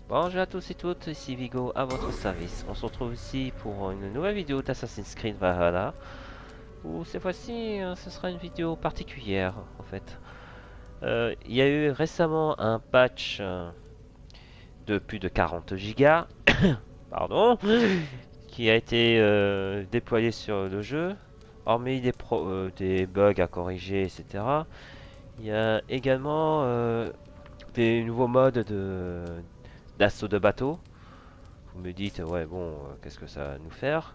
Bonjour à tous et toutes, ici Vigo à votre service. On se retrouve ici pour une nouvelle vidéo d'Assassin's Creed Valhalla. Où cette fois-ci, ce sera une vidéo particulière en fait. Il y a eu récemment un patch de plus de 40 gigas, pardon, qui a été déployé sur le jeu. Hormis des bugs à corriger, etc. Il y a également des nouveaux modes d'assaut de bateau. Vous me dites, ouais, bon, qu'est-ce que ça va nous faire?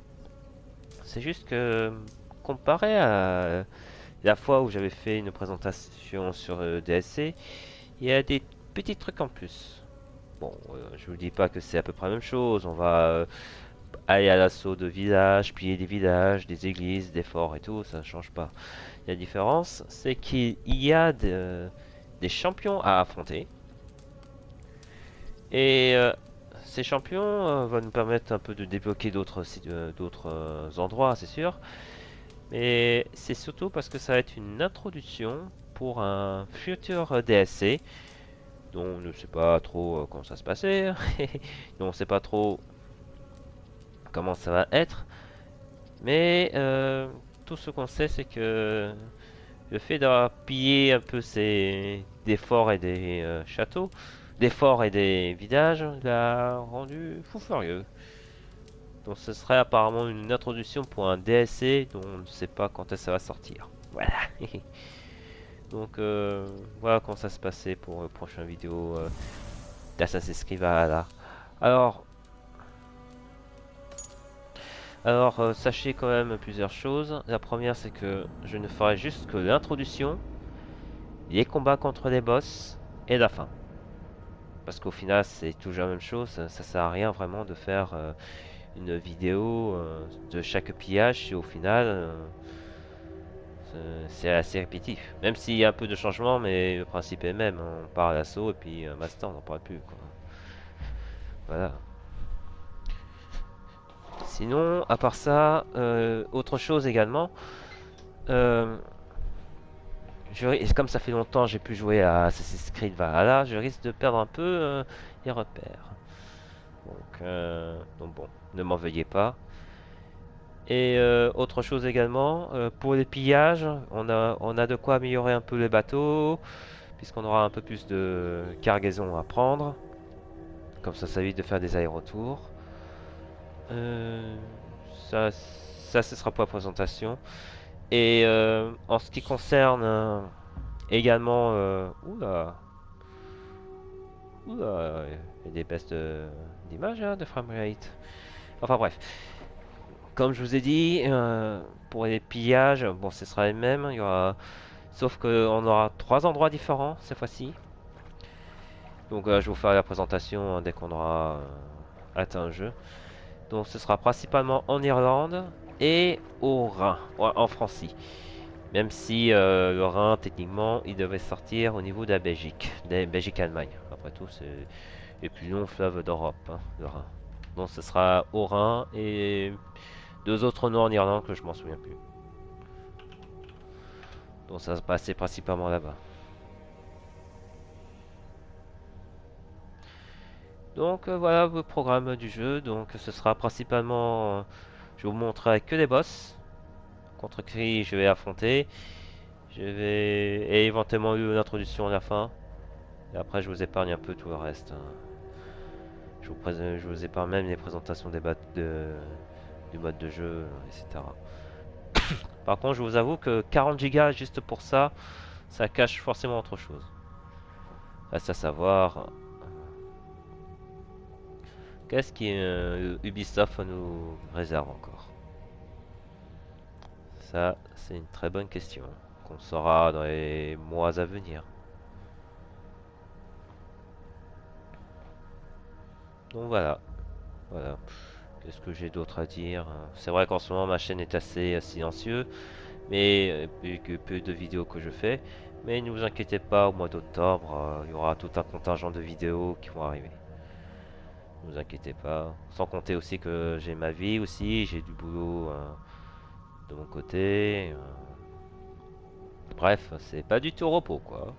C'est juste que, comparé à la fois où j'avais fait une présentation sur DSC, il y a des petits trucs en plus. Bon, je vous dis pas que c'est à peu près la même chose. On va aller à l'assaut de villages, piller des villages, des églises, des forts et tout, ça ne change pas. La différence, c'est qu'il y a des champions à affronter. Et ces champions vont nous permettre un peu de débloquer d'autres endroits, c'est sûr. Mais c'est surtout parce que ça va être une introduction pour un futur DSC dont on ne sait pas trop comment ça se passer, dont on ne sait pas trop comment ça va être. Mais tout ce qu'on sait, c'est que le fait d'avoir pillé un peu des forts et des châteaux, des forts et des villages, l'a rendu fou furieux. Donc ce serait apparemment une introduction pour un DLC dont on ne sait pas quand ça va sortir. Voilà. Donc voilà comment ça se passait pour le prochain vidéo d'Assassin's Creed Valhalla. Alors, alors, sachez quand même plusieurs choses. La première, c'est que je ne ferai juste que l'introduction, les combats contre les boss et la fin. Parce qu'au final, c'est toujours la même chose. Ça sert à rien vraiment de faire une vidéo de chaque pillage si au final c'est assez répétitif. Même s'il y a un peu de changement, mais le principe est le même. On part à l'assaut et puis basta, on n'en parle plus, quoi. Voilà. Sinon, à part ça, autre chose également. euh, comme ça fait longtemps que j'ai pu jouer à Assassin's Creed Valhalla, je risque de perdre un peu les repères. Donc bon, ne m'en veuillez pas. Et autre chose également, pour les pillages, on a de quoi améliorer un peu les bateaux, puisqu'on aura un peu plus de cargaison à prendre. Comme ça évite de faire des allers-retours. Euh, ça, ce sera pour la présentation. Et en ce qui concerne également... oula, oula, il y a des baisses d'image, hein, de framerate. Enfin bref, comme je vous ai dit, pour les pillages, bon, ce sera les mêmes. Il y aura, sauf qu'on aura trois endroits différents cette fois-ci. Donc je vais vous faire la présentation dès qu'on aura atteint le jeu. Donc ce sera principalement en Irlande et au Rhin, ouais, en Francie. Même si le Rhin, techniquement, il devait sortir au niveau de la Belgique, Belgique-Allemagne. Après tout, c'est le plus long fleuve d'Europe, hein, le Rhin. Donc ce sera au Rhin et deux autres noms en Irlande que je m'en souviens plus. Donc ça se passait principalement là-bas. Donc voilà le programme du jeu. Donc ce sera principalement, je vais vous montrer que les boss contre qui je vais affronter. Je vais et éventuellement une introduction à la fin. Et après je vous épargne un peu tout le reste, hein. Je vous épargne même les présentations du mode de jeu, etc. Par contre, je vous avoue que 40 gigas juste pour ça, ça cache forcément autre chose. Reste à savoir qu'est-ce qui Ubisoft nous réserve encore. Ça, c'est une très bonne question qu'on saura dans les mois à venir. Donc voilà, voilà. Qu'est-ce que j'ai d'autre à dire? C'est vrai qu'en ce moment ma chaîne est assez silencieuse, mais que peu de vidéos que je fais. Mais ne vous inquiétez pas, au mois d'octobre, il y aura tout un contingent de vidéos qui vont arriver. Ne vous inquiétez pas. Sans compter aussi que j'ai ma vie aussi, j'ai du boulot de mon côté. Bref, c'est pas du tout repos quoi.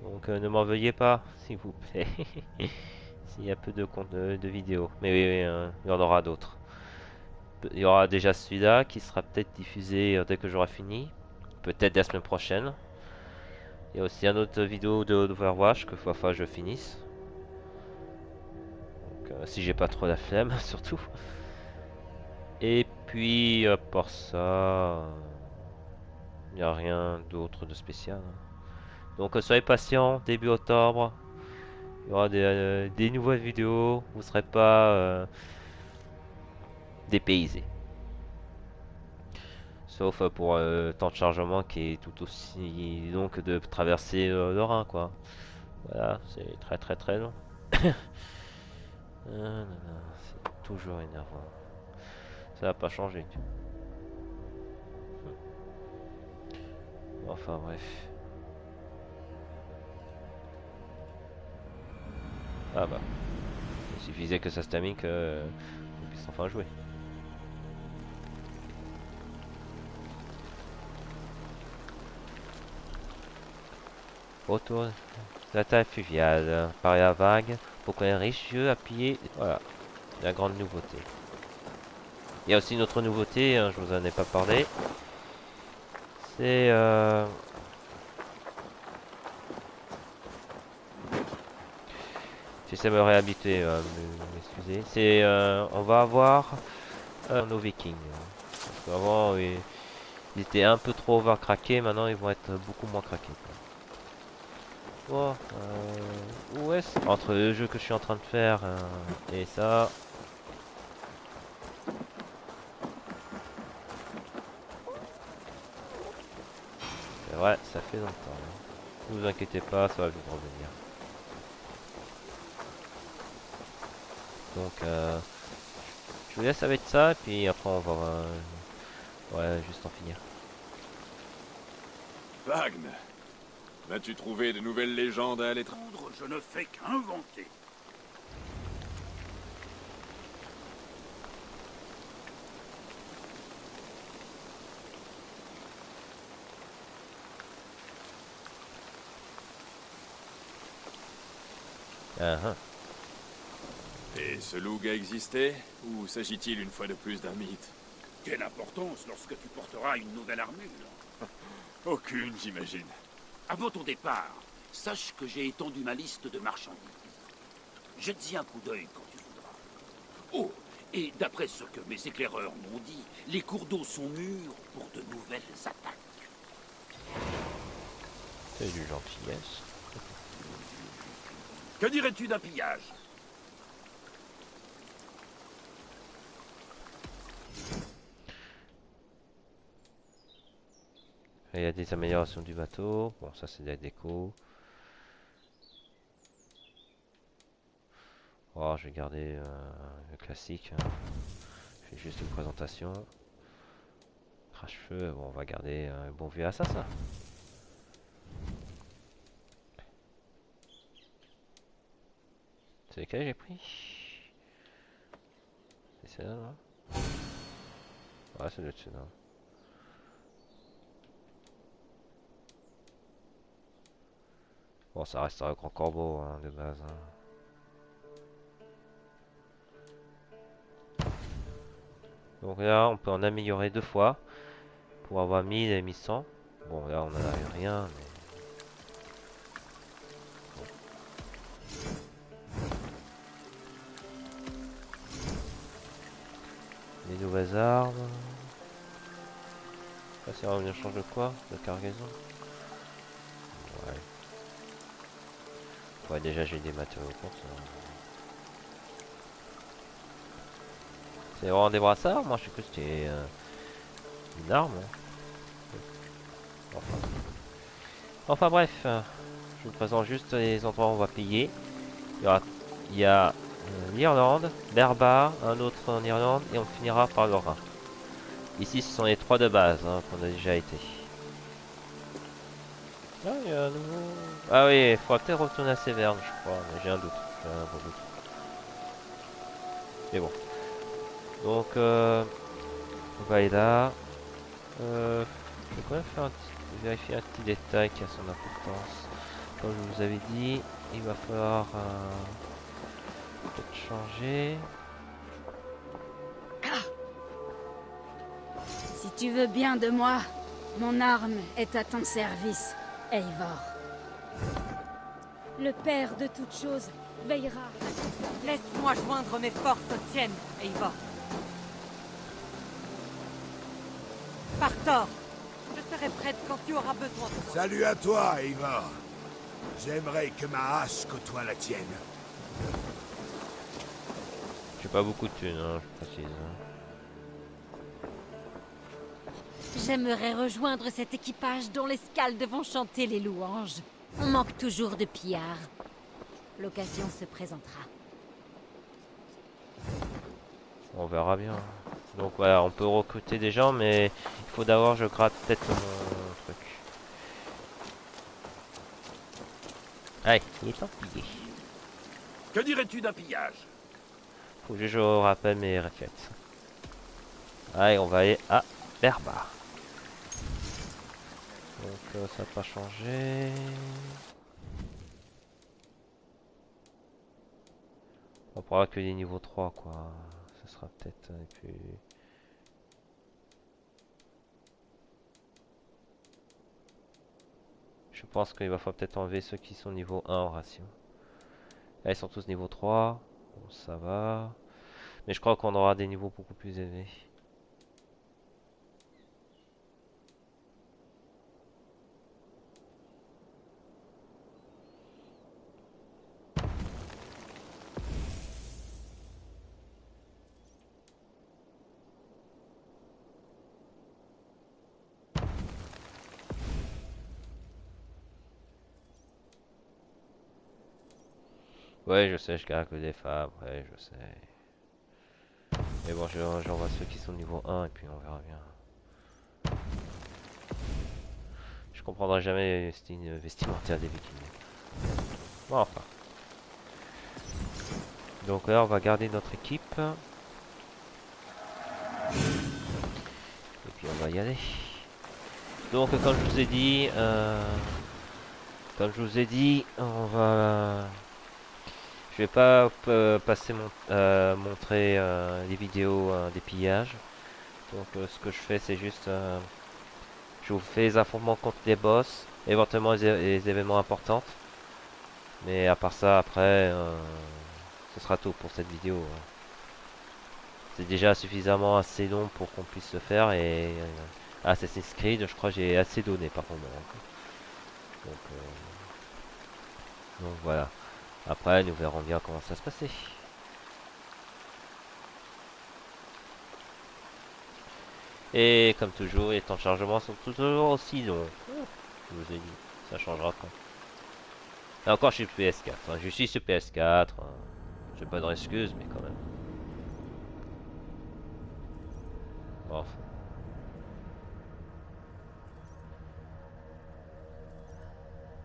Donc ne m'en veuillez pas, s'il vous plaît. S'il y a peu de de vidéos. Mais oui, oui, il y en aura d'autres. Il y aura déjà celui-là qui sera peut-être diffusé dès que j'aurai fini. Peut-être la semaine prochaine. Il y a aussi un autre vidéo de Overwatch que fois je finisse. Donc, si j'ai pas trop la flemme, surtout. Et puis, à part ça, il n'y a rien d'autre de spécial, hein. Donc, soyez patients, début octobre. Il y aura des nouvelles vidéos. Vous ne serez pas dépaysés. Sauf pour le temps de chargement qui est tout aussi long que de traverser le Rhin, quoi. Voilà, c'est très très très long. C'est toujours énervant. Ça va pas changer. Enfin bref. Ah bah. Il suffisait que ça se termine que on puisse enfin jouer. Autour de la taille fluviale, par la vague, pour qu'un riche jeu appuyé. Voilà, la grande nouveauté. Il y a aussi une autre nouveauté, hein, je vous en ai pas parlé. C'est j'essaie de me réhabituer, m'excuser. C'est on va avoir nos vikings. Parce qu'avant, oui, ils étaient un peu trop overcraqués, maintenant ils vont être beaucoup moins craqués, quoi. Bon, où est-ce entre le jeu que je suis en train de faire et ça. C'est vrai, ça fait longtemps, hein. Ne vous inquiétez pas, ça va vite revenir. Donc, je vous laisse avec ça, et puis après on va ouais, juste en finir. Wagner, as-tu trouvé de nouvelles légendes à l'étranger? Je ne fais qu'inventer. Ah, ah. Et ce loup a existé? Ou s'agit-il une fois de plus d'un mythe? Quelle importance lorsque tu porteras une nouvelle armure. Aucune, j'imagine. Avant ton départ, sache que j'ai étendu ma liste de marchandises. Jette-y un coup d'œil quand tu voudras. Oh, et d'après ce que mes éclaireurs m'ont dit, les cours d'eau sont mûrs pour de nouvelles attaques. C'est du gentillesse. Que dirais-tu d'un pillage? Il y a des améliorations du bateau. Bon, ça c'est de la déco. Oh, je vais garder le classique, hein. Je fais juste une présentation. Crache-feu, bon, on va garder un bon vieux assassin. C'est lequel j'ai pris? C'est celle-là, non? Ouais, c'est le dessus, non? Bon, ça reste un grand corbeau, hein, de base, hein. Donc là, on peut en améliorer 2 fois pour avoir 1000 et 1100. Bon, là, on n'en a eu rien, mais... Les nouvelles armes. Ça, c'est un échange de quoi? De cargaison? Ouais. Ouais, déjà, j'ai des matériaux pour ça. C'est vraiment des brassards? Moi, je sais que c'était une arme, hein. Enfin bref, je vous présente juste les endroits où on va payer. Il y a l'Irlande, Berba, un autre en Irlande, et on finira par le Rhin. Ici, ce sont les 3 de base, hein, qu'on a déjà été. Ah, il y a un nouveau... Ah oui, il faudra peut-être retourner à Séverne, je crois, mais j'ai un doute. J'ai un bon doute. Mais bon. Donc, on va aller là. Je vais quand même faire vérifier un petit détail qui a son importance. comme je vous avais dit, il va falloir peut-être changer. Si tu veux bien de moi, mon arme est à ton service, Eivor. Le Père de toutes choses veillera. Laisse-moi joindre mes forces aux tiennes, Eivor. Partor, je serai prête quand tu auras besoin de moi. Salut à toi, Eivor. J'aimerais que ma hache côtoie la tienne. J'ai pas beaucoup de thunes, hein, je précise. J'aimerais rejoindre cet équipage dont les scaldes vont chanter les louanges. On manque toujours de pillards. L'occasion se présentera. On verra bien. Donc voilà, on peut recruter des gens, mais il faut d'abord je gratte peut-être mon truc. Allez, il est temps de piller. Que dirais-tu d'un pillage? Faut que je rappelle mes réflexes. Allez, on va aller à Berba. Donc ça n'a pas changé. On pourra que des niveaux 3 quoi. Ce sera peut-être plus... Je pense qu'il va falloir peut-être enlever ceux qui sont niveau 1 en ratio. Là ils sont tous niveau 3. Bon, ça va. Mais je crois qu'on aura des niveaux beaucoup plus élevés. Ouais, je sais, je garde que des femmes, ouais, je sais. Mais bon, j'envoie ceux qui sont niveau 1 et puis on verra bien. Je comprendrai jamais les styles vestimentaires des vikings. Bon, enfin. Donc là, on va garder notre équipe. Et puis on va y aller. Donc, comme je vous ai dit, on va... Je vais pas passer montrer les vidéos des pillages. Donc ce que je fais c'est juste je vous fais les affrontements contre les boss, éventuellement les événements importants. Mais à part ça après ce sera tout pour cette vidéo. C'est déjà suffisamment assez long pour qu'on puisse le faire et Assassin's Creed je crois que j'ai assez donné par contre. Donc voilà. Après, nous verrons bien comment ça se passait. Et comme toujours, les temps de chargement sont toujours aussi longs. Je vous ai dit, ça changera pas. Et encore, je suis sur PS4. Hein. Je suis sur PS4. Hein. J'ai pas de excuse, mais quand même. Bon, enfin.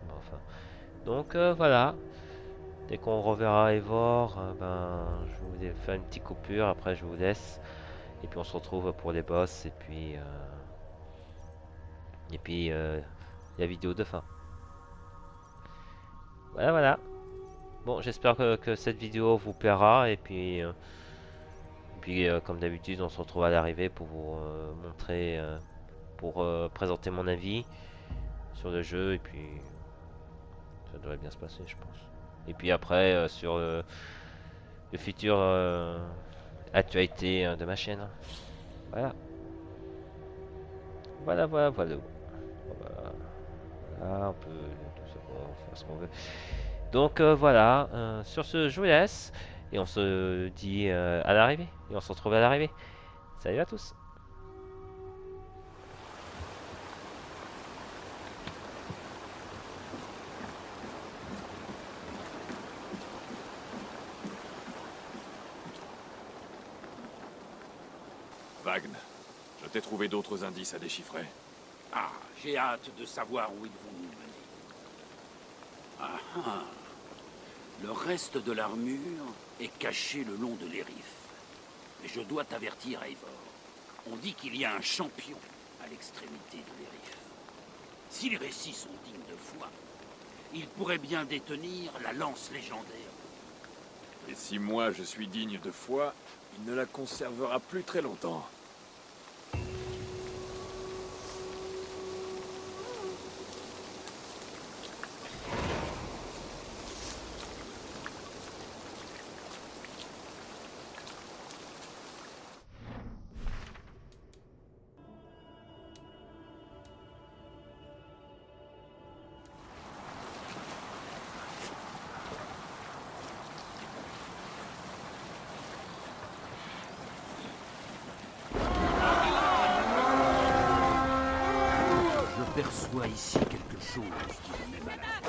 Bon, enfin. Donc voilà. Dès qu'on reverra Eivor, ben, je vous fais une petite coupure, après je vous laisse. Et puis on se retrouve pour les boss, et puis la vidéo de fin. Voilà, voilà. Bon, j'espère que cette vidéo vous plaira, et puis, comme d'habitude, on se retrouve à l'arrivée pour vous montrer, pour présenter mon avis sur le jeu, et puis ça devrait bien se passer, je pense. Et puis après, sur le futur actualité de ma chaîne. Voilà. Voilà, voilà, voilà. Voilà, on peut faire ce qu'on veut. Donc voilà, sur ce, je vous laisse. Et on se dit à l'arrivée. Et on se retrouve à l'arrivée. Salut à tous. Vagn, je t'ai trouvé d'autres indices à déchiffrer. Ah, j'ai hâte de savoir où ils vont nous mener. Ah ah. Le reste de l'armure est caché le long de l'Érif. Mais je dois t'avertir, Eivor. On dit qu'il y a un champion à l'extrémité de l'Érif. Si les récits sont dignes de foi, il pourrait bien détenir la lance légendaire. Et si moi je suis digne de foi, il ne la conservera plus très longtemps. Je perçois ici quelque chose qui me met mal à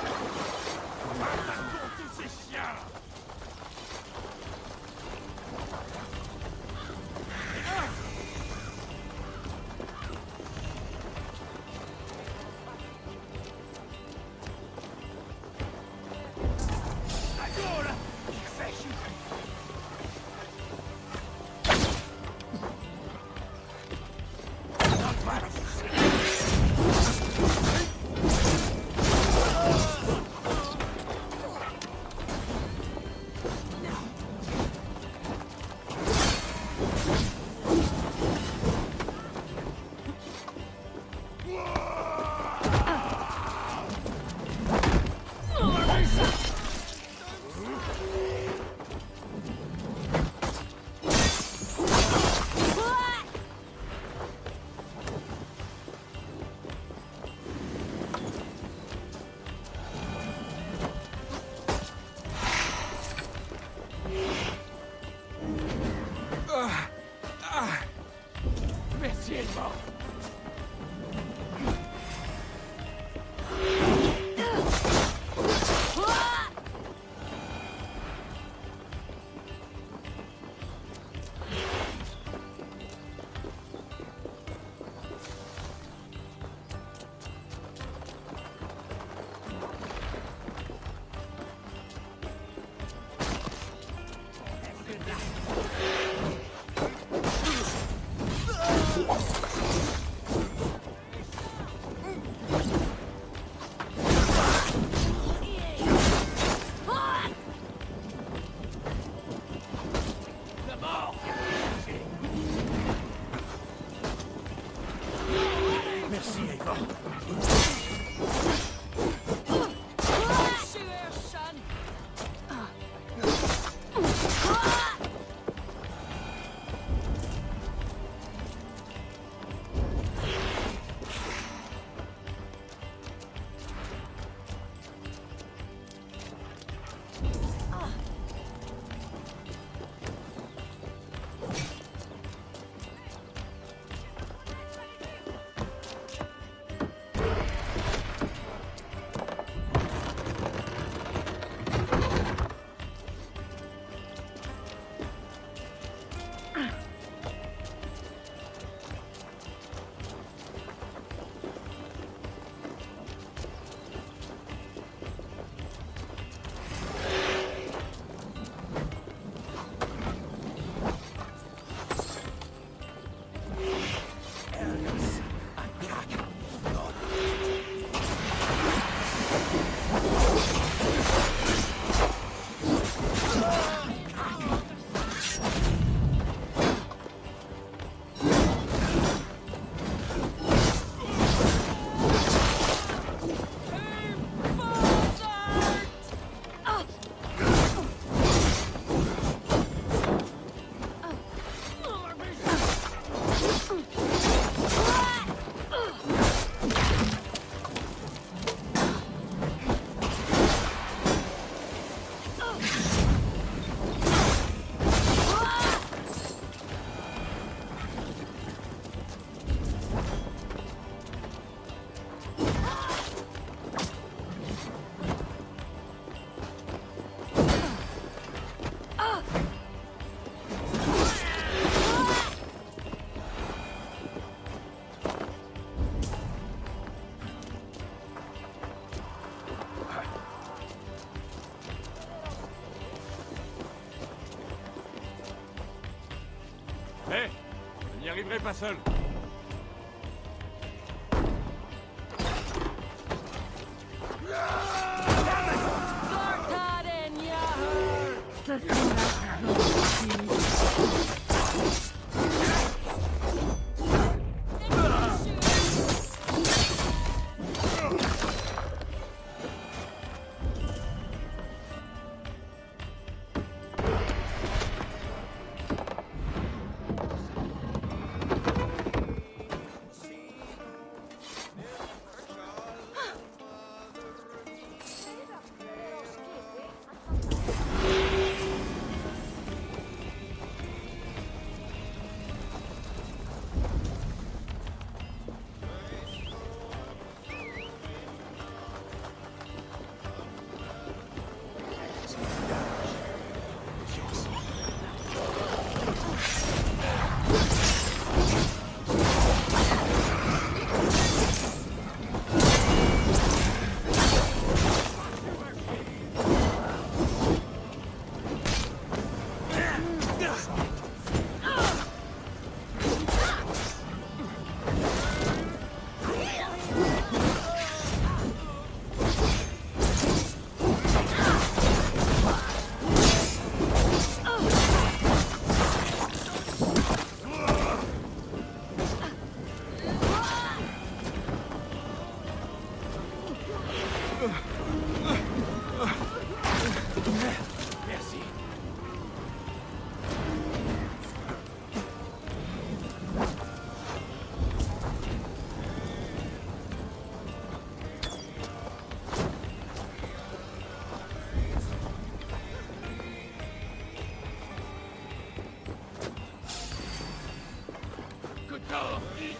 Merci, Eivor. Merci, Eivor. Hé, je n'y arriverai pas seul. Ah Ça sent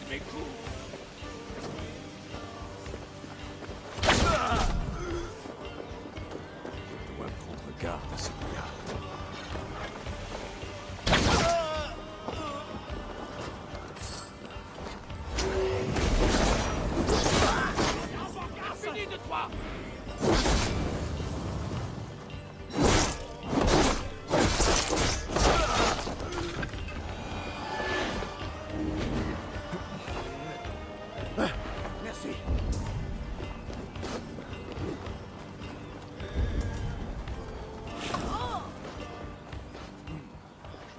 Mes coups. Je dois prendre garde à celui-là. Fini de toi. Merci.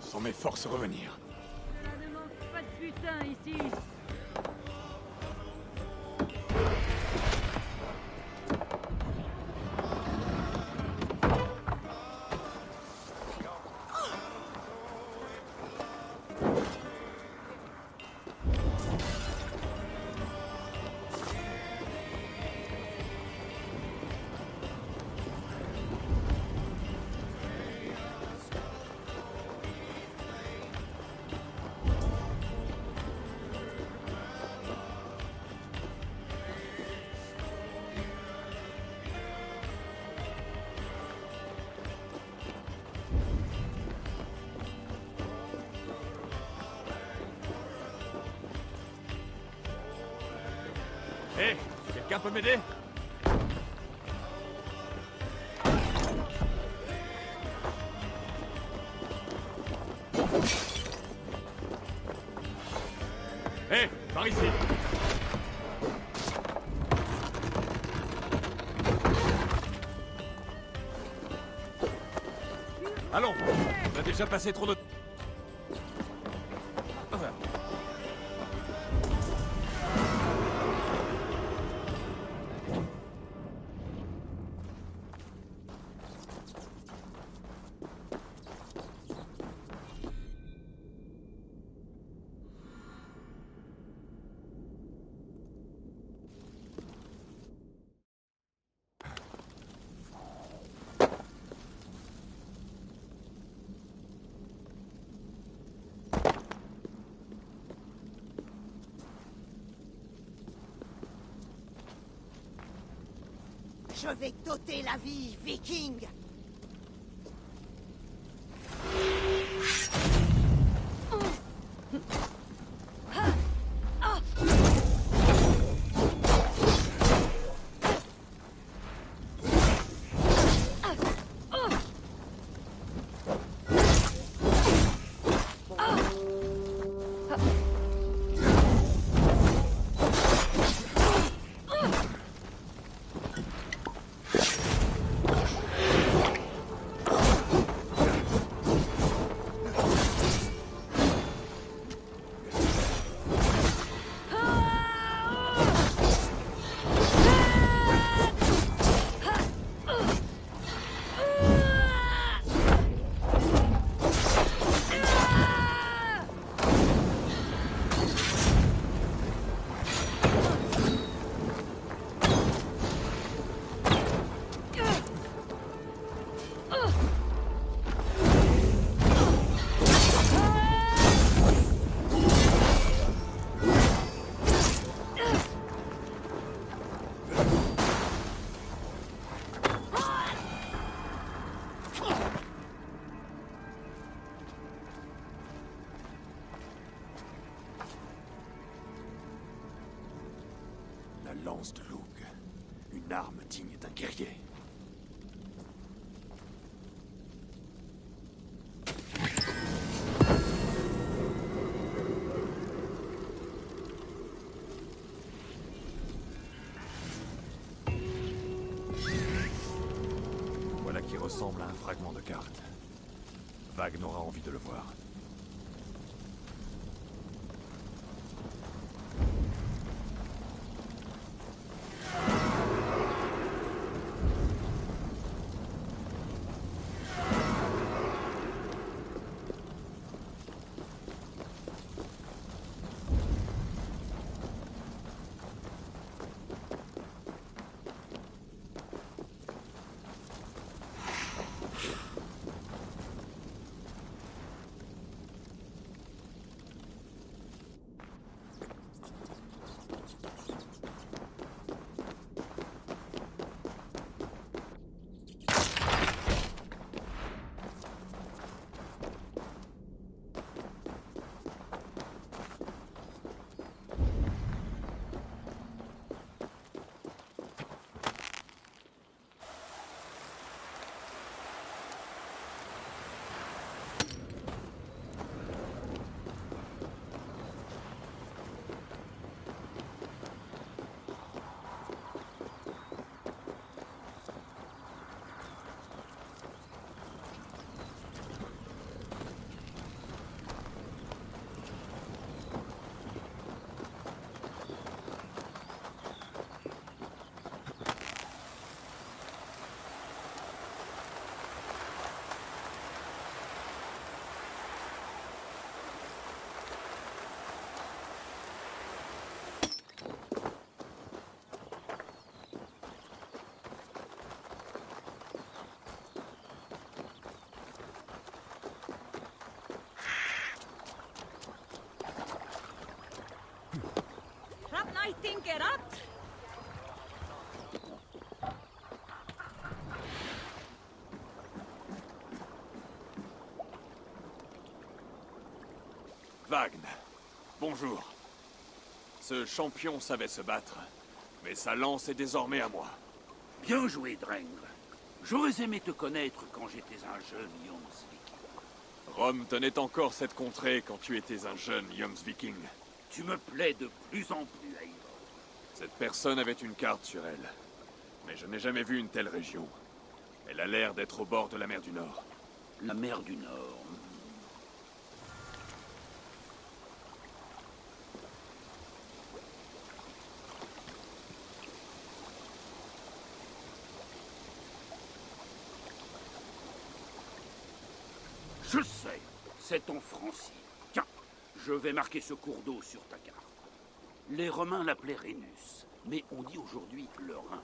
Je sens mes forces revenir. Ça ne manque pas de putain ici. Hé, quelqu'un peut m'aider? Hé, par ici. Allons, on a déjà passé trop de... Je vais t'ôter la vie, viking! lance de Lug. Une arme digne d'un guerrier. Voilà qui ressemble à un fragment de carte. Vagn aura envie de le voir. Vagn, bonjour. Ce champion savait se battre, mais sa lance est désormais à moi. Bien joué, Drengr. J'aurais aimé te connaître quand j'étais un jeune Jomsviking. Rome tenait encore cette contrée quand tu étais un jeune Jomsviking. Tu me plais de plus en plus, Eivor. Cette personne avait une carte sur elle, mais je n'ai jamais vu une telle région. Elle a l'air d'être au bord de la mer du Nord. La mer du Nord. Je sais, c'est en Francie. Tiens, je vais marquer ce cours d'eau sur ta carte. Les Romains l'appelaient Rhenus, mais on dit aujourd'hui le Rhin.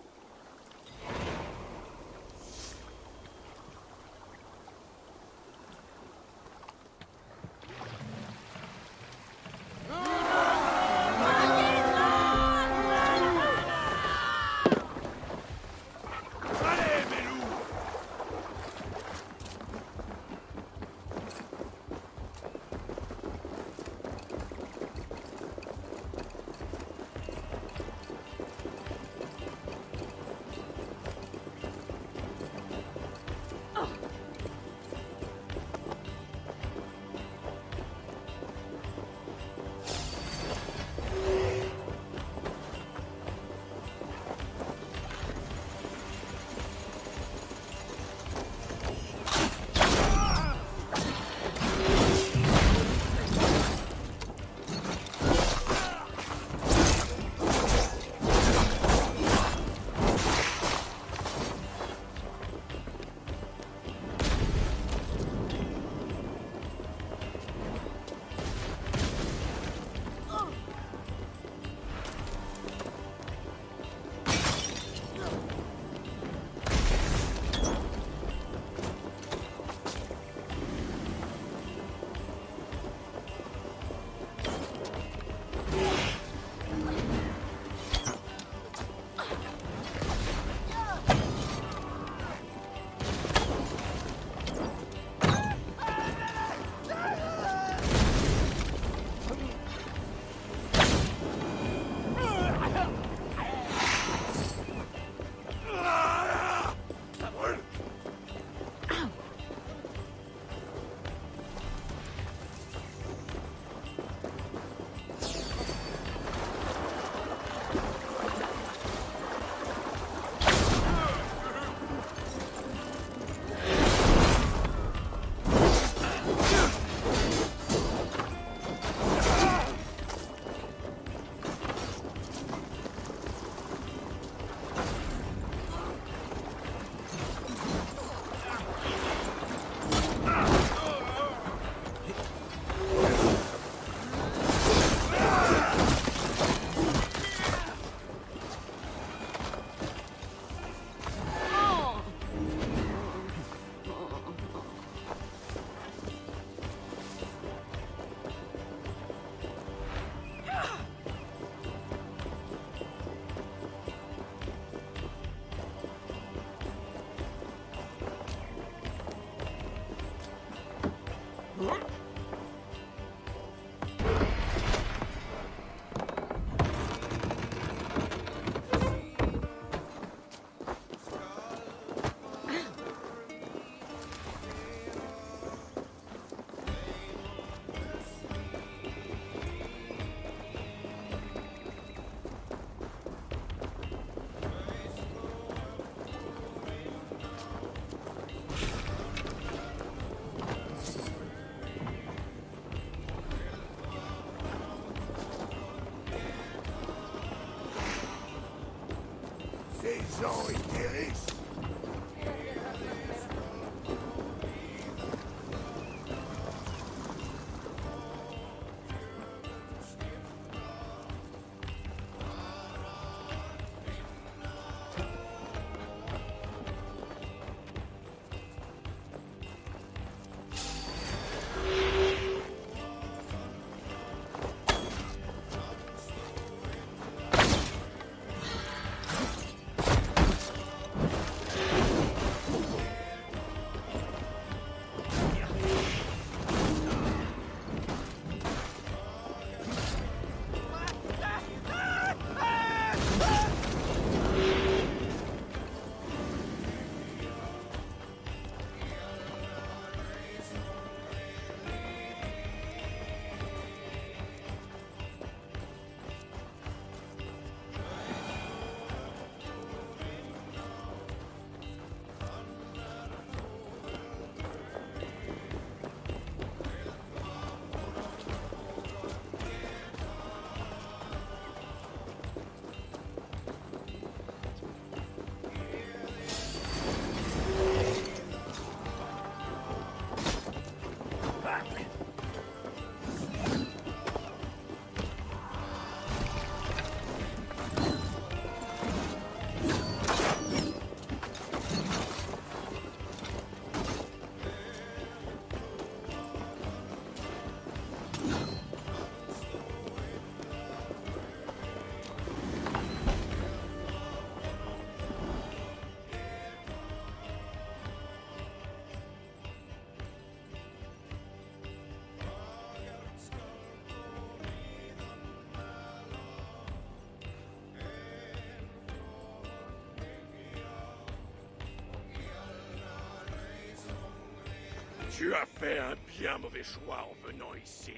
Tu as fait un bien mauvais choix en venant ici,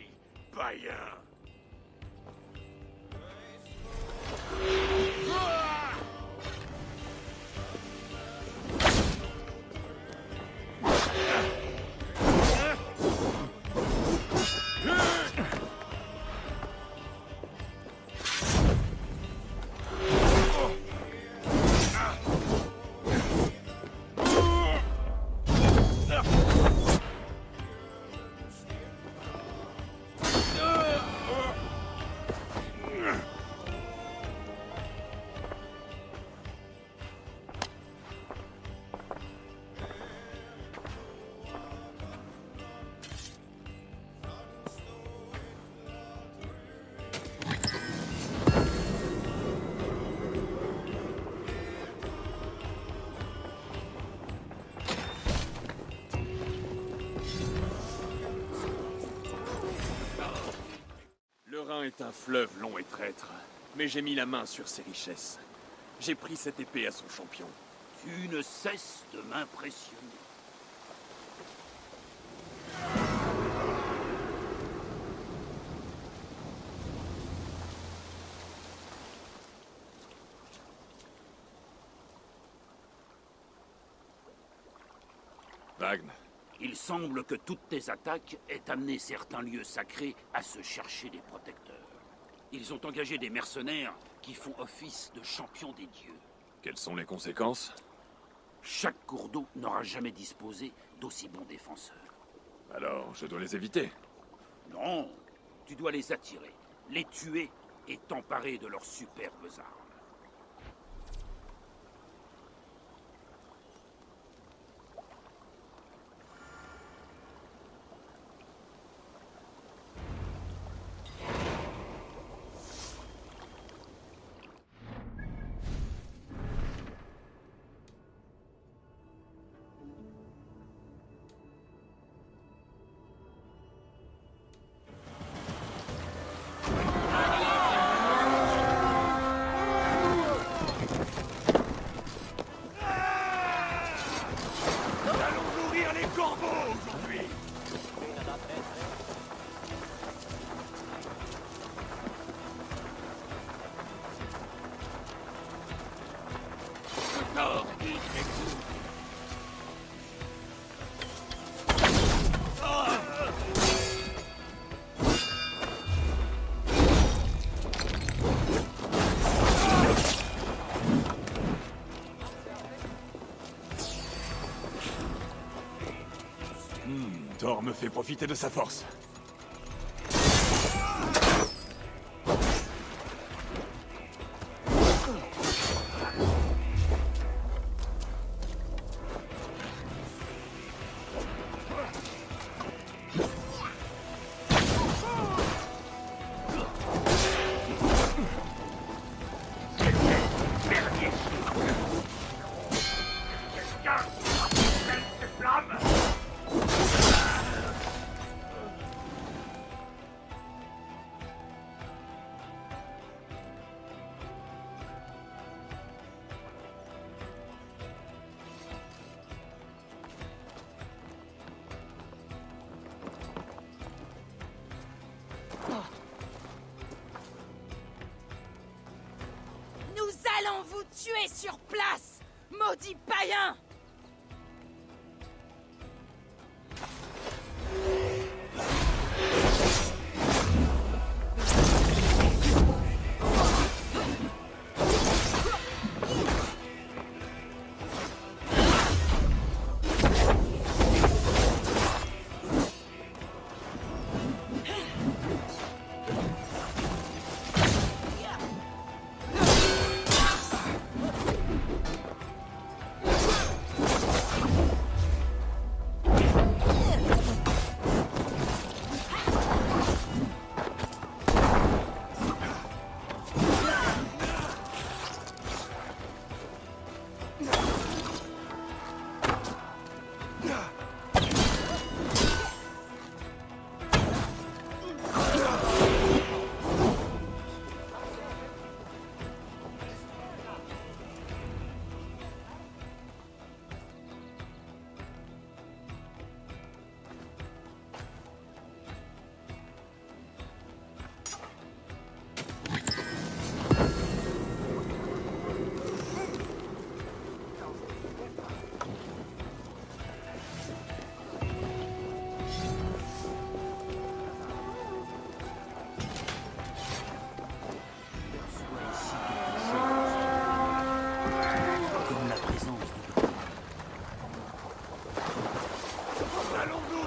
païen. Le Rhin est un fleuve long et traître, mais j'ai mis la main sur ses richesses. J'ai pris cette épée à son champion. Tu ne cesses de m'impressionner. Wagner, Il semble que toutes tes attaques aient amené certains lieux sacrés à se chercher des protecteurs. Ils ont engagé des mercenaires qui font office de champions des dieux. quelles sont les conséquences? Chaque cours d'eau n'aura jamais disposé d'aussi bons défenseurs. Alors, je dois les éviter. Non, tu dois les attirer, les tuer et t'emparer de leurs superbes armes. Allons nourrir les corbeaux aujourd'hui. Thor me fait profiter de sa force. Nous allons vous tuer sur place, maudit païen!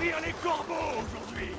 nourrir les corbeaux aujourd'hui.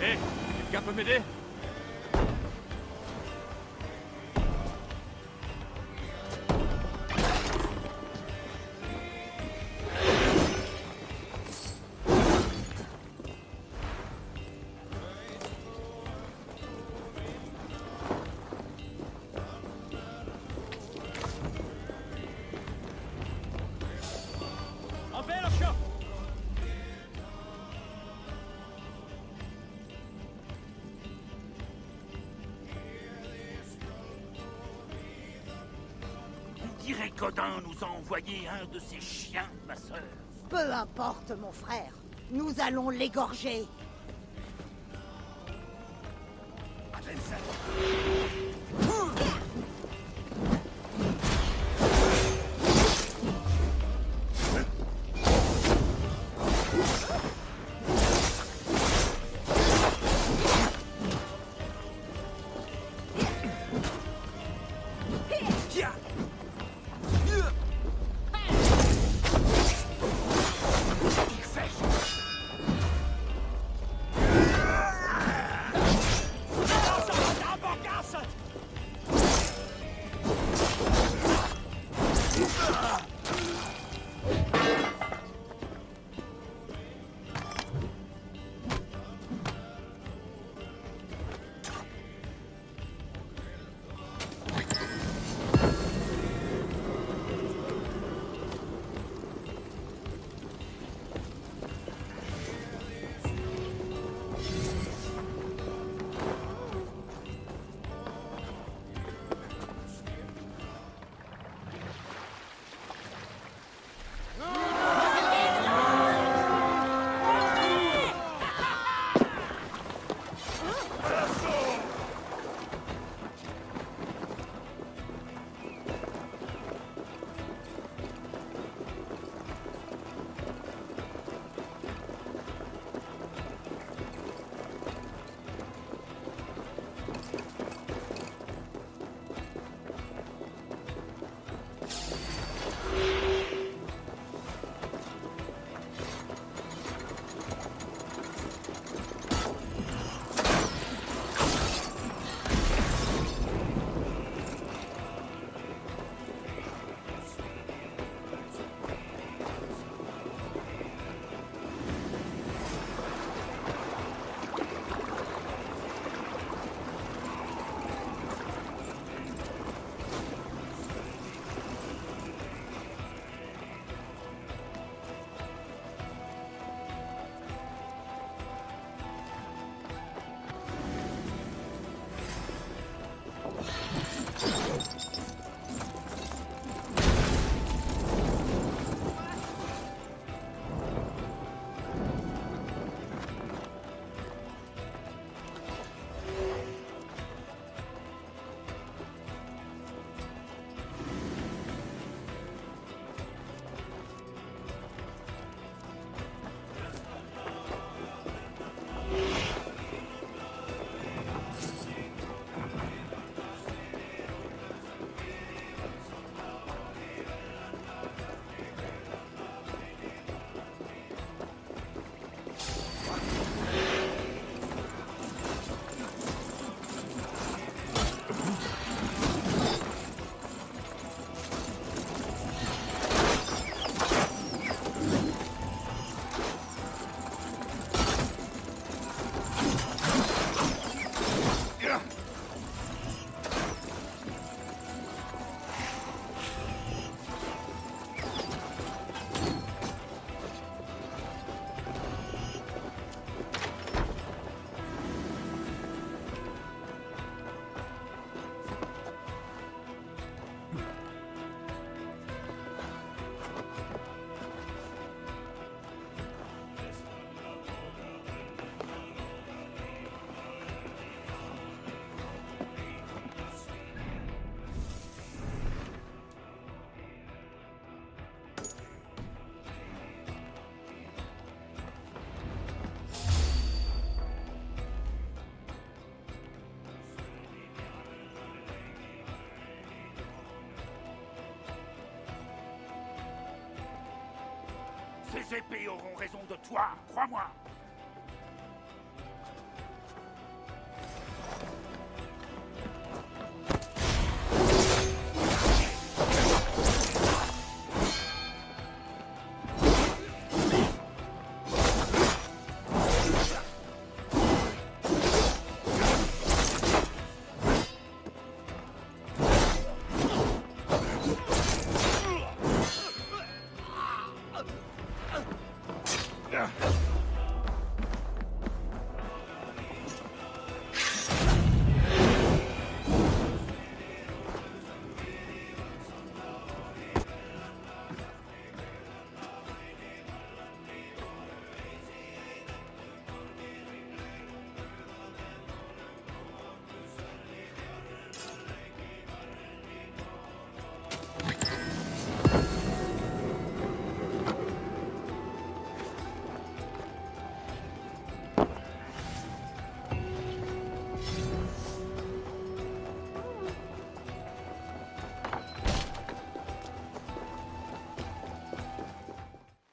Hé, quelqu'un peut m'aider? On dirait qu'Odin nous a envoyé un de ses chiens, ma sœur. Peu importe, mon frère. Nous allons l'égorger. Ces épées auront raison de toi, crois-moi.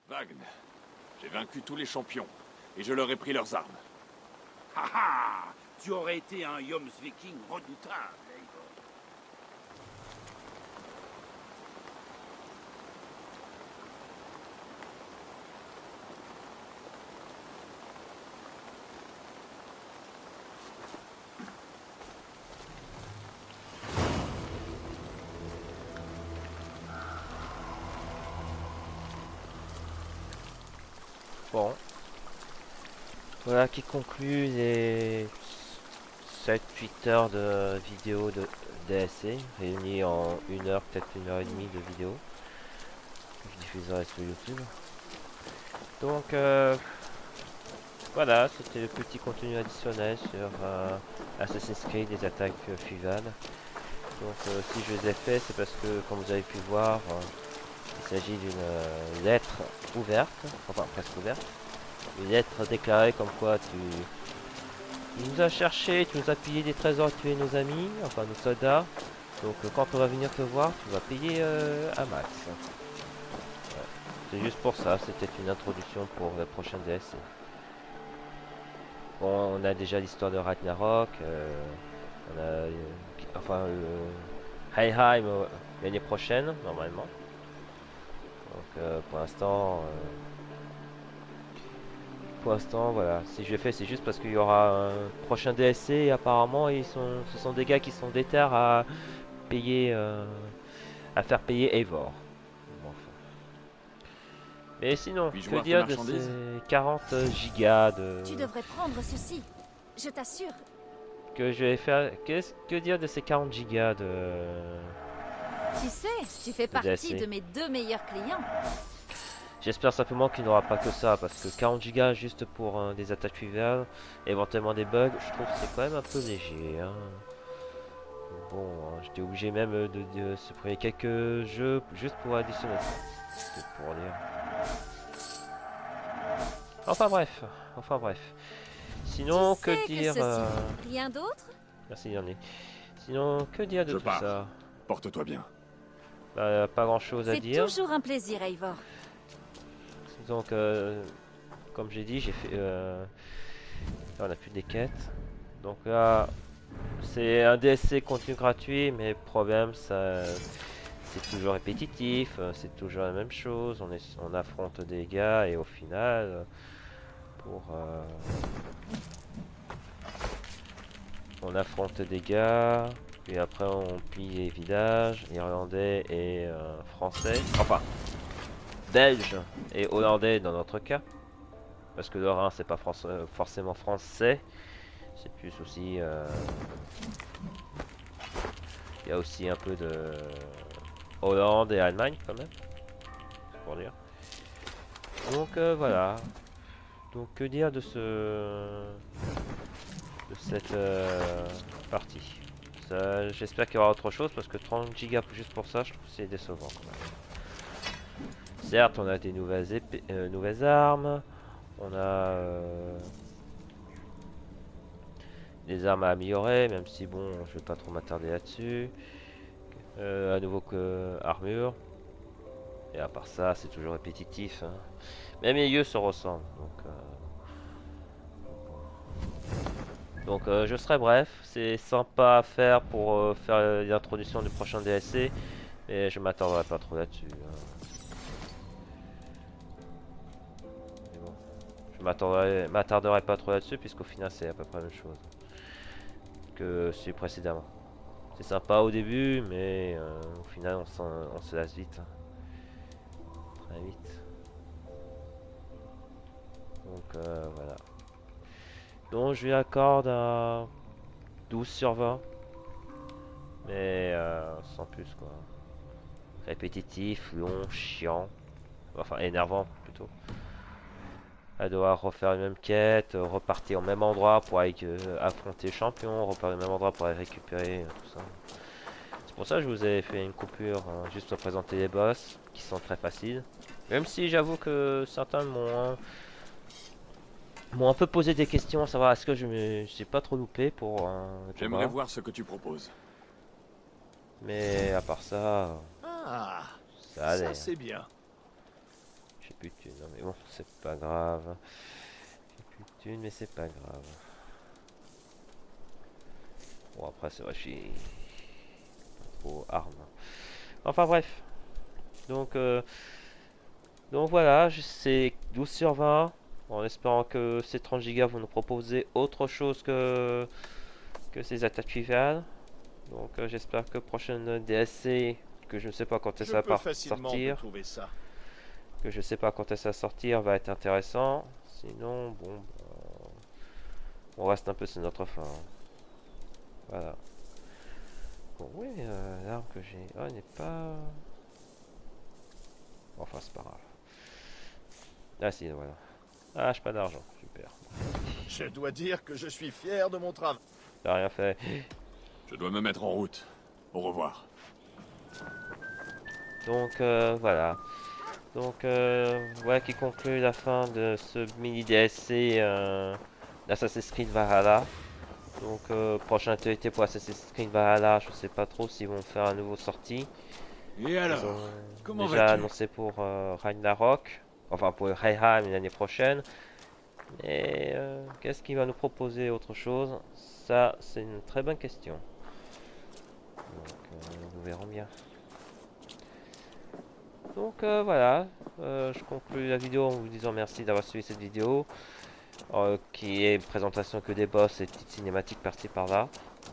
Vagn, j'ai vaincu tous les champions, et je leur ai pris leurs armes. Haha, tu aurais été un Jomsviking redoutable, Eivor. Bon. Voilà qui conclut les 7-8 heures de vidéo de DSC, réunies en 1 heure, peut-être 1 heure et demie de vidéo. Je diffuserai sur YouTube. Donc voilà, c'était le petit contenu additionnel sur Assassin's Creed, les attaques Fuval. Donc si je les ai fait, c'est parce que, comme vous avez pu voir, il s'agit d'une lettre ouverte, enfin presque ouverte. Une lettre déclarée comme quoi tu nous as cherché, tu nous as pillé des trésors, tué nos amis, enfin nos soldats. Donc quand on va venir te voir, tu vas payer à max. Ouais. C'est juste pour ça, c'était une introduction pour la prochaine DLC. Bon, on a déjà l'histoire de Ragnarok, on a enfin Helheim l'année prochaine, normalement. Donc pour l'instant, voilà. Si je le fais, c'est juste parce qu'il y aura un prochain DLC et apparemment, ce sont des gars qui sont déter à payer, à faire payer Eivor. Bon, enfin. Mais sinon, Puis-je que voir tes dire de marchandises ces 40 gigas de Tu devrais prendre ceci. Je t'assure. que je vais faire? Que dire de ces 40 gigas de Tu sais, tu fais partie DLC. de mes 2 meilleurs clients. J'espère simplement qu'il n'y aura pas que ça, parce que 40 gigas juste pour des attaques triviales, éventuellement des bugs, je trouve que c'est quand même un peu léger. Hein. Bon, hein, j'étais obligé même de supprimer quelques jeux juste pour additionner ça. C'est pour dire. Enfin bref. Sinon, Tu que sais dire ceci. Rien d'autre? Merci Yannick. Sinon, que dire de Je tout pars. ça? Porte-toi bien. Bah, pas grand chose à C'est dire. toujours un plaisir, Eivor. Donc, comme j'ai dit, j'ai fait. Là, on a plus des quêtes. Donc là, c'est un DLC contenu gratuit, mais problème, ça, c'est toujours répétitif, c'est toujours la même chose. On affronte des gars et au final, on affronte des gars, puis après on pille les villages irlandais et français. Enfin. Belge et hollandais dans notre cas, parce que le Rhin c'est pas forcément français, c'est plus aussi il y a aussi un peu de Hollande et Allemagne quand même, c'est pour dire. Donc voilà, donc que dire de cette partie. J'espère qu'il y aura autre chose, parce que 30 gigas juste pour ça, je trouve que c'est décevant quand même. Certes, on a des nouvelles armes, on a des armes à améliorer, même si bon, je vais pas trop m'attarder là-dessus. À nouveau que armure. Et à part ça, c'est toujours répétitif. Hein. Même les lieux se ressemblent. Donc, je serai bref. C'est sympa à faire pour faire l'introduction du prochain DLC. Mais je m'attendrai pas trop là-dessus. Hein. Mais bon, je m'attarderai pas trop là-dessus puisqu'au final c'est à peu près la même chose que celui précédemment. C'est sympa au début, mais au final on se lasse vite. Hein. Très vite. Donc voilà. Donc je lui accorde un 12 sur 20. Mais sans plus quoi. Répétitif, long, chiant. Enfin énervant plutôt. À devoir refaire une même quête, repartir au même endroit pour aller affronter le champion, repartir au même endroit pour aller récupérer tout ça. C'est pour ça que je vous ai fait une coupure, juste pour présenter les boss, qui sont très faciles. Même si j'avoue que certains m'ont un peu posé des questions à savoir est-ce que j'ai pas trop loupé pour J'aimerais voir ce que tu proposes. Mais à part ça, Ah, ça allait. ça c'est bien. J'ai plus de thunes, non mais bon, c'est pas grave. J'ai plus de thunes, mais c'est pas grave. Bon après c'est vrai, je suis pas trop arme. Enfin bref. Donc voilà, c'est 12 sur 20. En espérant que ces 30 Go vont nous proposer autre chose que ces attaques rivales. Donc j'espère que prochaine DLC, que je ne sais pas quand Je ça peux va facilement sortir, trouver ça. que je sais pas quand ça va sortir, va être intéressant. Sinon, bon, on reste un peu sur notre fin. Hein. Voilà. Bon, oui, l'arme que j'ai, oh, elle n'est pas. Enfin, c'est pas grave. Ah si, voilà. Ah, j'ai pas d'argent, super. Je dois dire que je suis fier de mon travail. J'ai rien fait. Je dois me mettre en route. Au revoir. Donc voilà. Donc voilà qui conclut la fin de ce mini DLC d'Assassin's Creed Valhalla. Donc prochaine actualité pour Assassin's Creed Valhalla, je sais pas trop s'ils vont faire un nouveau sortie. Et Ils alors, ont comment déjà vas-tu? annoncé pour Ragnarok, enfin pour Valheim l'année prochaine. Mais qu'est-ce qu'il va nous proposer autre chose? Ça, c'est une très bonne question. Donc nous verrons bien. Donc voilà, je conclue la vidéo en vous disant merci d'avoir suivi cette vidéo, qui est une présentation que des boss et petites cinématiques par-ci par-là.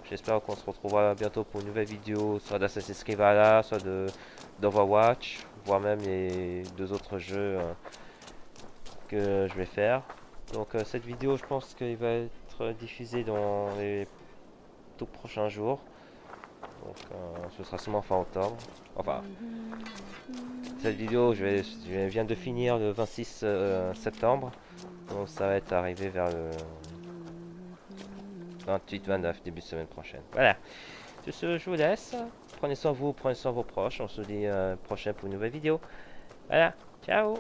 J'espère qu'on se retrouvera bientôt pour une nouvelle vidéo, soit d'Assassin's Creed Valhalla, soit d'Overwatch, voire même les deux autres jeux que je vais faire. Donc cette vidéo, je pense qu'il va être diffusée dans les tout prochains jours. Donc ce sera sûrement fin octobre. Enfin, cette vidéo, je viens de finir le 26 septembre. Donc ça va être arrivé vers le 28-29, début de semaine prochaine. Voilà. Sur ce, je vous laisse. Prenez soin de vous, prenez soin de vos proches. On se dit prochain pour une nouvelle vidéo. Voilà. Ciao.